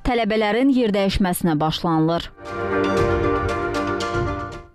Tələbələrin yerdəyişməsinə başlanılır.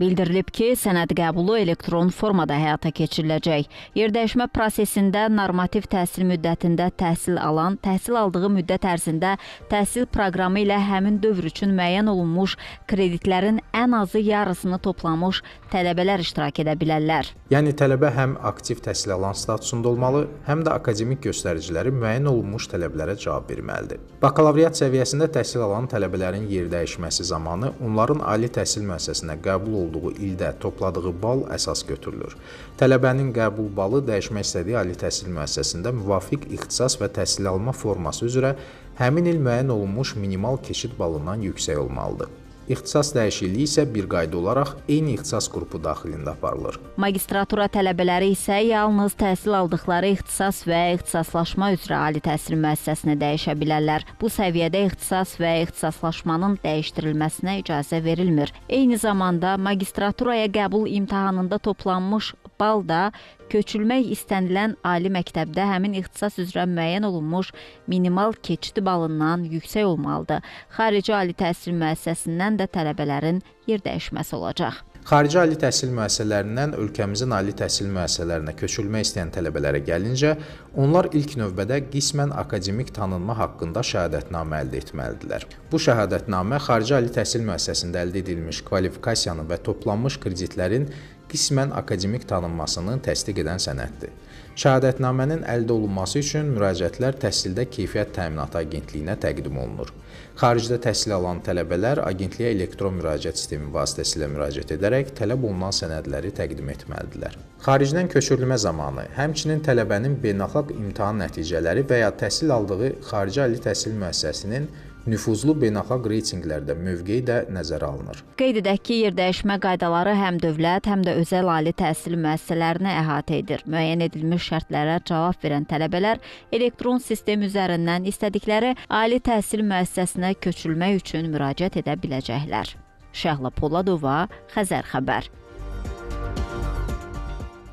Bildirilib ki, sənəd qəbulu elektron formada həyata keçiriləcək. Yerdəyişmə prosesində normativ təhsil müddətində təhsil alan, təhsil aldığı müddət ərzində təhsil proqramı ilə həmin dövr üçün müəyyən olunmuş kreditlərin ən azı yarısını toplamış tələbələr iştirak edə bilərlər. Yəni tələbə həm aktiv təhsil alan statusunda olmalı, həm də akademik göstəriciləri müəyyən olunmuş tələblərə cavab verməlidir. Bakalavriat səviyyəsində təhsil alan tələbələrin yerdəyişməsi zamanı onların ali təhsil müəssisəsinə qəbul olduğu ildə topladığı bal əsas götürülür. Tələbənin qəbul balı dəyişmək istədiyi ali təhsil müəssisəsində müvafiq ixtisas və təhsil alma forması üzrə həmin il müəyyən olunmuş minimal keçid balından yüksək olmalıdır. İxtisas dəyişikliyi isə bir qayda olaraq eyni ixtisas qrupu daxilində aparılır. Magistratura tələbələri isə yalnız təhsil aldıqları ixtisas və ixtisaslaşma üzrə ali təhsil müəssisəsini dəyişə bilərlər. Bu səviyyədə ixtisas və ixtisaslaşmanın dəyişdirilməsinə icazə verilmir. Eyni zamanda magistraturaya qəbul imtahanında toplanmış bal da köçülmək istənilən ali məktəbdə həmin ixtisas üzrə müəyyən olunmuş minimal keçid balından yüksək olmalıdır. Xarici ali təhsil müəssisəsindən də tələbələrin yerdəyişməsi olacaq. Xarici ali təhsil müəssisələrindən ölkəmizin ali təhsil müəssisələrinə köçülmək istəyən tələbələrə gəlincə, onlar ilk növbədə qismən akademik tanınma haqqında şəhadətnamə əldə etməlidirlər. Bu şəhadətnamə xarici ali təhsil müəssisəsində əldə edilmiş kvalifikasiyanı və toplanmış kreditlərin qismən akademik tanınmasını təsdiq edən sənəddir. Şəhadətnamənin əldə olunması üçün müraciətlər Təhsildə Keyfiyyət Təminatı Agentliyinə təqdim olunur. Xaricdə təhsil alan tələbələr agentliyə elektron müraciət sistemi vasitəsilə müraciət edərək tələb olunan sənədləri təqdim etməlidirlər. Xaricdən köçürülmə zamanı həmçinin tələbənin beynəlxalq imtahan nəticələri və ya təhsil aldığı xarici ali təhsil müəssisəsinin nüfuzlu beynəlxalq reytinqlərdə mövqeyi də nəzərə alınır. Qeyd edək ki, yerdəyişmə qaydaları həm dövlət, həm də özəl ali təhsil müəssisələrini əhatə edir. Müəyyən edilmiş şərtlərə cavab verən tələbələr elektron sistem üzərindən istədikləri ali təhsil müəssisəsinə köçürülmək üçün müraciət edə biləcəklər. Şəhla Poladova, Xəzər xəbər.